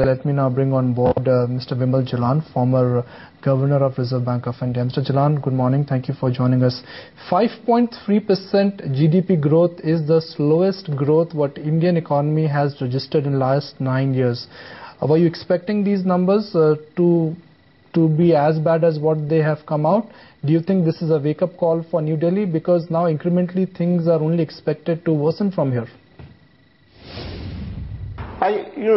Let me now bring on board Mr. Bimal Jain, former Governor of Reserve Bank of India. Mr. Jain, good morning. Thank you for joining us. 5.3% GDP growth is the slowest growth what Indian economy has registered in the last 9 years. Were you expecting these numbers to be as bad as what they have come out? Do you think this is a wake-up call for New Delhi? Because now incrementally things are only expected to worsen from here.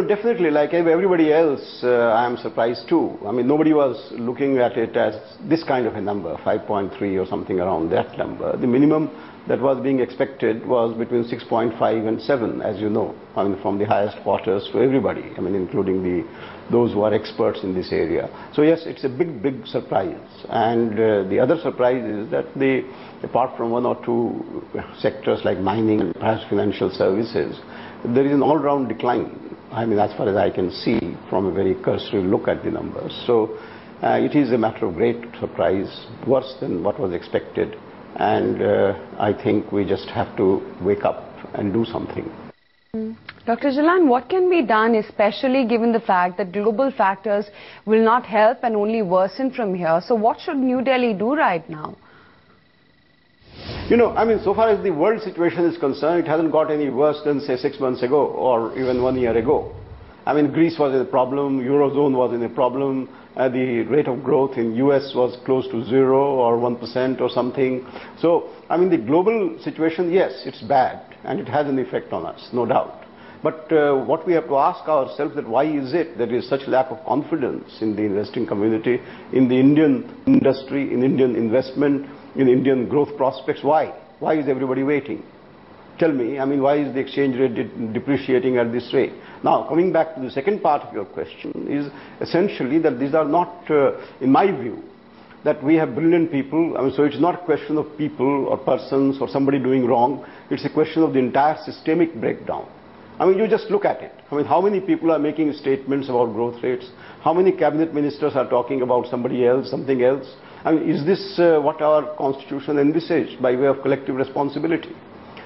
Definitely, like everybody else, I am surprised too. I mean, nobody was looking at it as this kind of a number, 5.3 or something around that number. The minimum that was being expected was between 6.5 and 7, as you know, I mean, from the highest quarters to everybody, I mean, including those who are experts in this area. So yes, it's a big surprise. And the other surprise is that apart from one or two sectors like mining and perhaps financial services, there is an all-round decline, I mean, as far as I can see from a very cursory look at the numbers. So it is a matter of great surprise, worse than what was expected. And I think we just have to wake up and do something. Dr. Jain, what can be done, especially given the fact that global factors will not help and only worsen from here? So what should New Delhi do right now? I mean, so far as the world situation is concerned, it hasn't got any worse than, say, 6 months ago or even 1 year ago. I mean, Greece was in a problem, Eurozone was in a problem, the rate of growth in US was close to 0 or 1% or something. So, I mean, the global situation, yes, it's bad and it has an effect on us, no doubt. But what we have to ask ourselves that why is it there is such lack of confidence in the investing community, in the Indian industry, in Indian investment, in Indian growth prospects? Why? Why is everybody waiting? Tell me, I mean, why is the exchange rate depreciating at this rate? Now, coming back to the second part of your question is essentially that these are not, in my view, that we have brilliant people. I mean, so it's not a question of people or persons or somebody doing wrong. It's a question of the entire systemic breakdown. I mean, you just look at it. I mean, how many people are making statements about growth rates? How many cabinet ministers are talking about somebody else, something else? I mean, is this what our constitution envisaged by way of collective responsibility?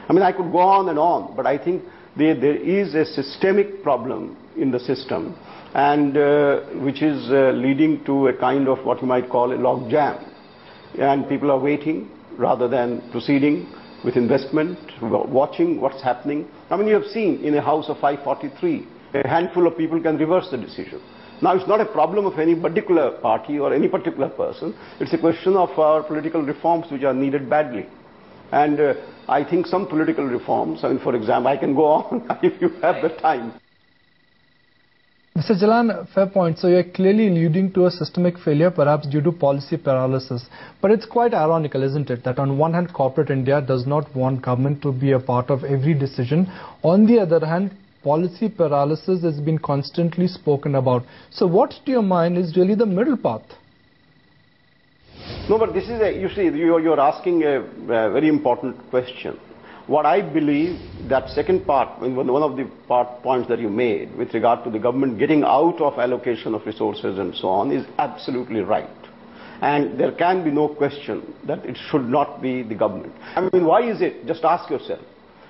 I mean, I could go on and on, but I think there is a systemic problem in the system, and which is leading to a kind of what you might call a log jam. And people are waiting rather than proceeding with investment, watching what's happening. I mean, you have seen in a house of 543, a handful of people can reverse the decision. Now, it's not a problem of any particular party or any particular person. It's a question of our political reforms which are needed badly. And I think some political reforms, I mean, for example, I can go on if you have the time. Mr. Jain, fair point. So you're clearly alluding to a systemic failure, perhaps due to policy paralysis. But it's quite ironical, isn't it, that on one hand, corporate India does not want government to be a part of every decision. On the other hand, policy paralysis has been constantly spoken about. So what, to your mind, is really the middle path? No, but this is you see, you're asking a very important question. What I believe, that second part, one of the points that you made with regard to the government getting out of allocation of resources and so on, is absolutely right. And there can be no question that it should not be the government. I mean, why is it? Just ask yourself.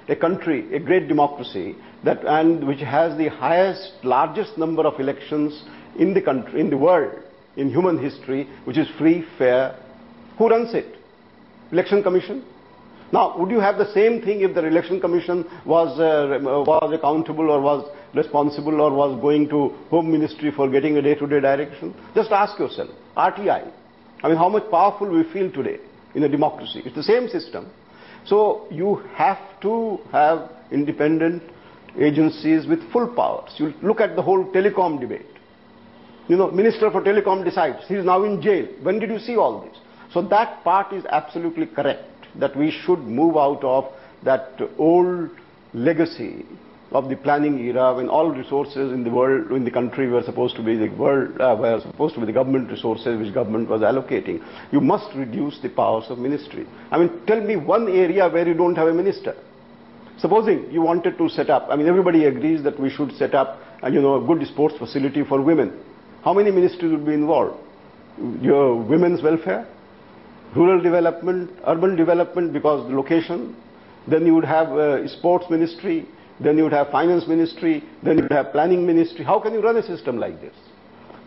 A country, a great democracy, which has the largest number of elections in the country, in the world, in human history, which is free, fair. Who runs it? Election Commission? Now, would you have the same thing if the Election Commission was accountable or was responsible or was going to Home Ministry for getting a day-to-day direction? Just ask yourself. RTI. I mean, how much powerful we feel today in a democracy. It's the same system. So you have to have independent agencies with full powers. You look at the whole telecom debate. Minister for Telecom decides. He is now in jail. When did you see all this? So that part is absolutely correct, that we should move out of that old legacy of the planning era when all resources in the world, in the country, were supposed to be the government resources which government was allocating. You must reduce the powers of ministry. I mean, tell me one area where you don't have a minister. Supposing you wanted to set up, I mean, everybody agrees that we should set up a good sports facility for women. How many ministries would be involved? Your women's welfare, rural development, urban development, because the location. Then you would have a sports ministry, then you would have finance ministry, then you would have planning ministry. How can you run a system like this?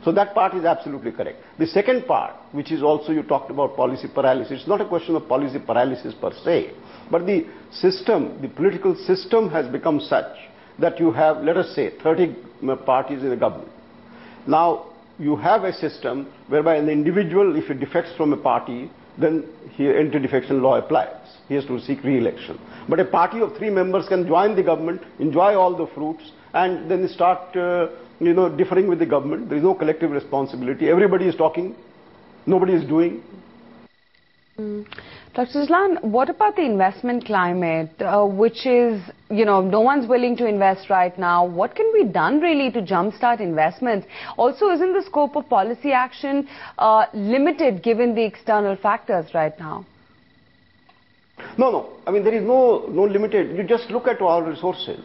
So that part is absolutely correct. The second part, which is also you talked about policy paralysis, it's not a question of policy paralysis per se, but the system, the political system has become such that you have, let us say, 30 parties in the government. Now, you have a system whereby an individual, if he defects from a party, then anti-defection law applies. He has to seek re-election. But a party of 3 members can join the government, enjoy all the fruits, and then start differing with the government. There is no collective responsibility. Everybody is talking. Nobody is doing. Dr. Jalan, what about the investment climate, which is, no one's willing to invest right now? What can be done really to jumpstart investments? Also, isn't the scope of policy action limited given the external factors right now? No. I mean, there is no limited. You just look at our resources.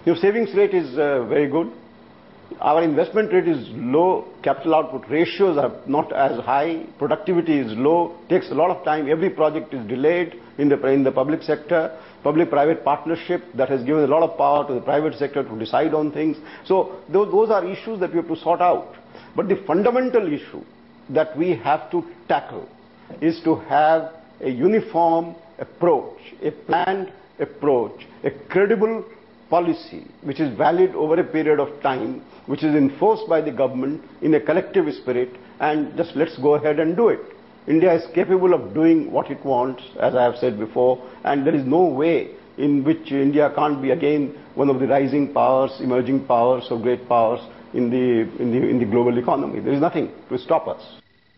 Your savings rate is very good. Our investment rate is low. Capital output ratios are not as high. Productivity is low. Takes a lot of time. Every project is delayed in the public sector. Public-private partnership that has given a lot of power to the private sector to decide on things. So those are issues that we have to sort out. But the fundamental issue that we have to tackle is to have a uniform approach, a planned approach, a credible policy which is valid over a period of time, which is enforced by the government in a collective spirit, and just let's go ahead and do it. India is capable of doing what it wants, as I have said before, and there is no way in which India can't be again one of the rising powers, emerging powers, or great powers in the global economy. There is nothing to stop us.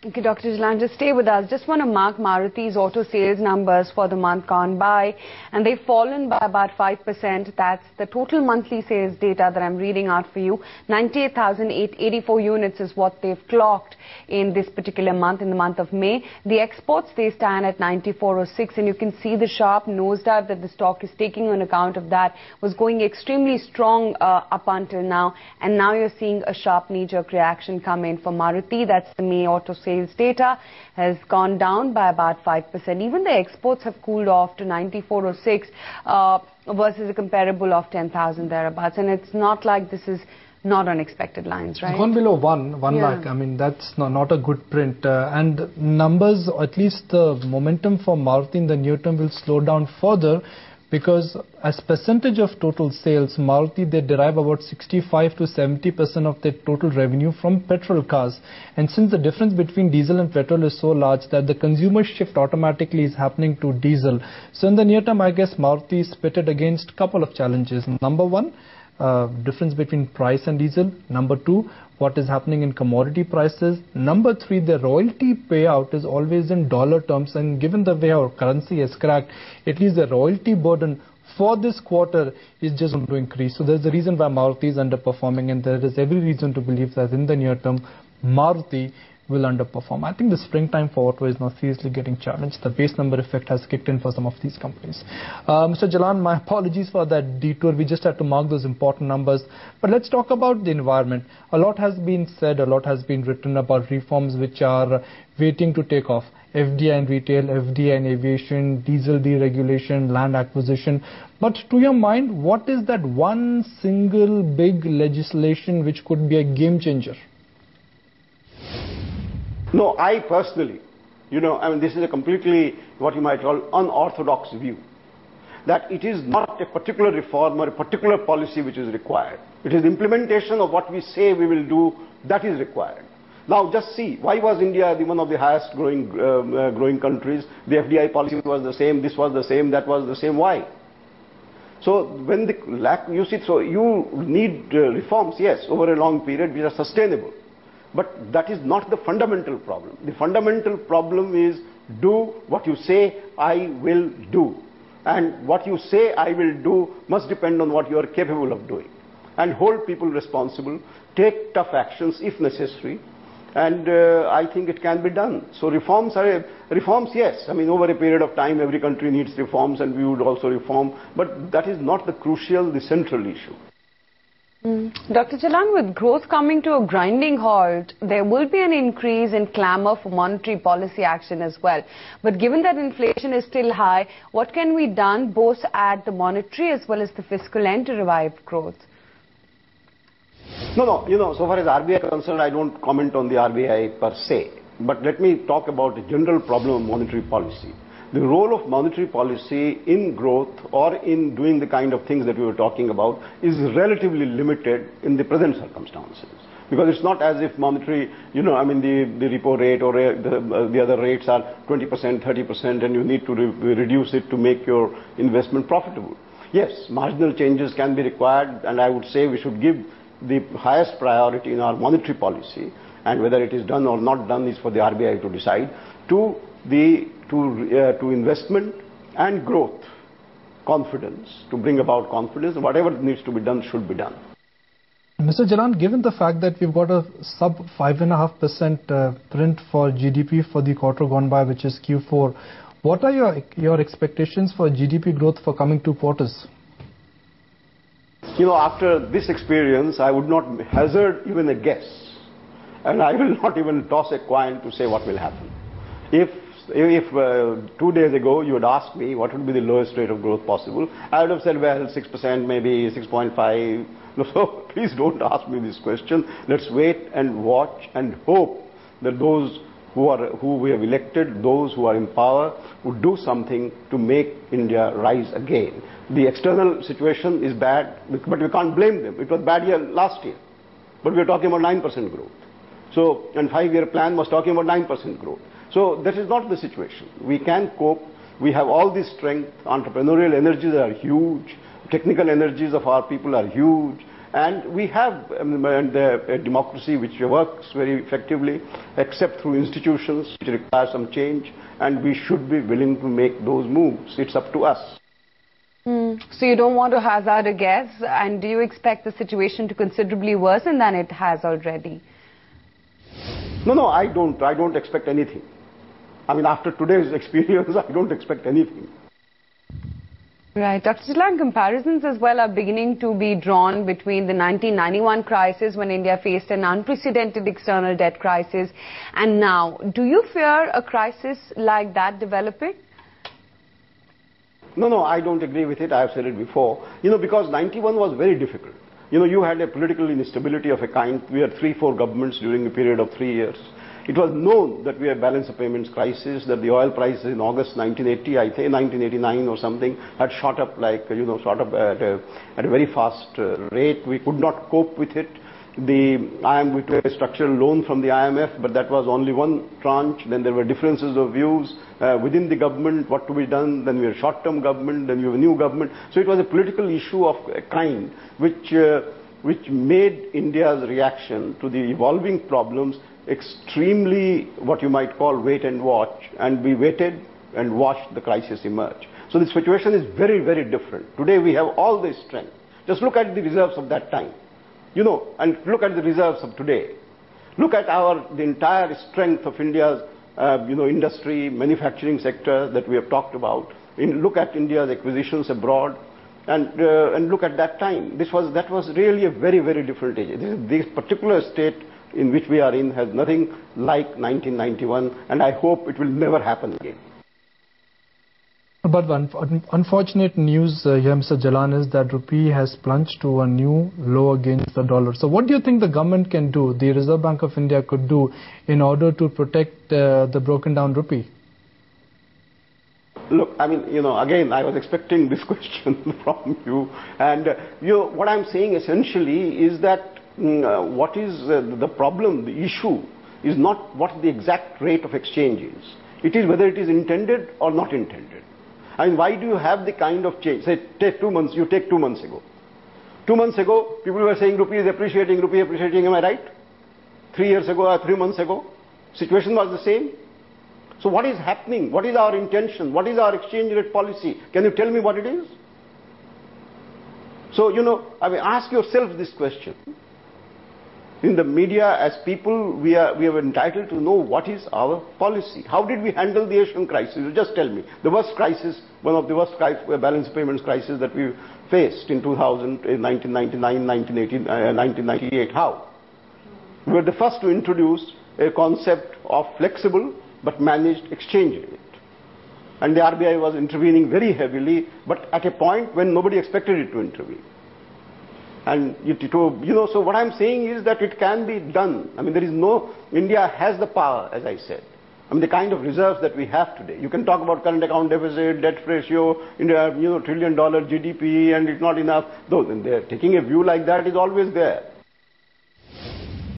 Okay, Dr. Jalan, just stay with us. Just want to mark Maruti's auto sales numbers for the month gone by, and they've fallen by about 5%. That's the total monthly sales data that I'm reading out for you. 98,884 units is what they've clocked in this particular month, in the month of May. The exports, they stand at 9406, and you can see the sharp nosedive that the stock is taking on account of that. Was going extremely strong up until now, and now you're seeing a sharp knee-jerk reaction come in for Maruti. That's the May auto sales data has gone down by about 5%. Even the exports have cooled off to 9406 versus a comparable of 10,000 thereabouts. And it's not like this is not on expected lines, right? Gone below 1 lakh. I mean, that's not a good print. And numbers, at least the momentum for Maruti in the near term will slow down further, because as percentage of total sales, Maruti, they derive about 65 to 70% of their total revenue from petrol cars. And since the difference between diesel and petrol is so large that the consumer shift automatically is happening to diesel. So in the near term, I guess Maruti is pitted against a couple of challenges. Number one, difference between price and diesel. Number two, what is happening in commodity prices. Number three, the royalty payout is always in dollar terms, and given the way our currency has cracked, at least the royalty burden for this quarter is just going to increase. So there's the reason why Maruti is underperforming, and there is every reason to believe that in the near term Maruti will underperform. I think the springtime for auto is now seriously getting challenged. The base number effect has kicked in for some of these companies. Mr. Jalan, my apologies for that detour. We just had to mark those important numbers. But let's talk about the environment. A lot has been said, a lot has been written about reforms which are waiting to take off. FDI in retail, FDI in aviation, diesel deregulation, land acquisition. But to your mind, what is that one single big legislation which could be a game changer? No, I personally, this is a completely what you might call unorthodox view. That it is not a particular reform or a particular policy which is required. It is implementation of what we say we will do that is required. Now just see, why was India one of the highest growing countries? The FDI policy was the same, this was the same, that was the same. Why? So when you need reforms, yes, over a long period which are sustainable. But that is not the fundamental problem. The fundamental problem is do what you say I will do. And what you say I will do must depend on what you are capable of doing. And hold people responsible, take tough actions if necessary. And I think it can be done. So reforms, yes. I mean, over a period of time, every country needs reforms, and we would also reform. But that is not the crucial, the central issue. Dr. Jalan, with growth coming to a grinding halt, there will be an increase in clamour for monetary policy action as well. But given that inflation is still high, what can be done both at the monetary as well as the fiscal end to revive growth? No, so far as RBI is concerned, I don't comment on the RBI per se. But let me talk about the general problem of monetary policy. The role of monetary policy in growth or in doing the kind of things that we were talking about is relatively limited in the present circumstances. Because it's not as if monetary, the repo rate or the other rates are 20%, 30% and you need to reduce it to make your investment profitable. Yes, marginal changes can be required, and I would say we should give the highest priority in our monetary policy, and whether it is done or not done is for the RBI to decide, to investment and growth, confidence, to bring about confidence. Whatever needs to be done should be done. Mr. Jalan, given the fact that we've got a sub 5.5% print for GDP for the quarter gone by, which is Q4, what are your expectations for GDP growth for coming 2 quarters? After this experience, I would not hazard even a guess, and I will not even toss a coin to say what will happen. If 2 days ago you had asked me what would be the lowest rate of growth possible, I would have said, well, 6%, maybe 6.5. So please don't ask me this question. Let's wait and watch and hope that those who we have elected, those who are in power, would do something to make India rise again. The external situation is bad, but we can't blame them. It was bad here last year, but we are talking about 9% growth. So, and 5-year plan was talking about 9% growth. So that is not the situation. We can cope. We have all this strength. Entrepreneurial energies are huge. Technical energies of our people are huge. And we have a democracy which works very effectively, except through institutions which require some change. And we should be willing to make those moves. It's up to us. So you don't want to hazard a guess. And do you expect the situation to considerably worsen than it has already? No, I don't expect anything. After today's experience, I don't expect anything. Right. Dr. Jalan, comparisons as well are beginning to be drawn between the 1991 crisis, when India faced an unprecedented external debt crisis, and now. Do you fear a crisis like that developing? No, I don't agree with it. I have said it before. Because 91 was very difficult. You had a political instability of a kind. We had 3-4 governments during a period of 3 years. It was known that we had balance of payments crisis, that the oil prices in August 1980, I think 1989 or something, had shot up at a very fast rate. We could not cope with it. We took a structural loan from the IMF, but that was only one tranche. Then there were differences of views within the government, what to be done. Then we had short-term government, then we have a new government. So it was a political issue of a kind which made India's reaction to the evolving problems extremely, what you might call, wait and watch. And we waited and watched the crisis emerge. So the situation is very, very different. Today we have all this strength. Just look at the reserves of that time. And look at the reserves of today. Look at the entire strength of India's, industry, manufacturing sector that we have talked about. Look at India's acquisitions abroad, and look at that time. That was really a very, very different age. This particular state in which we are in has nothing like 1991, and I hope it will never happen again. But unfortunate news here, Mr. Jalan, is that rupee has plunged to a new low against the dollar. So what do you think the government can do, the Reserve Bank of India could do, in order to protect the broken down rupee? Look, again, I was expecting this question from you. And what I'm saying essentially is that what is the problem, the issue, is not what the exact rate of exchange is. It is whether it is intended or not intended. Why do you have the kind of change? Say, take 2 months ago. 2 months ago, people were saying rupee is appreciating, am I right? 3 years ago or 3 months ago, situation was the same. So what is happening? What is our intention? What is our exchange rate policy? Can you tell me what it is? So, ask yourself this question. in the media, as people, we are entitled to know what is our policy. How did we handle the Asian crisis? Just tell me. The worst crisis, one of the worst balance payments crisis that we faced in 2000, in 1999, 1998. How? We were the first to introduce a concept of flexible but managed exchange rate. And the RBI was intervening very heavily, but at a point when nobody expected it to intervene. And so what I'm saying is that it can be done. I mean, there is no, India has the power, as I said. I mean, the kind of reserves that we have today. You can talk about current account deficit, debt ratio, $1 trillion GDP, and it's not enough. Though, taking a view like that is always there.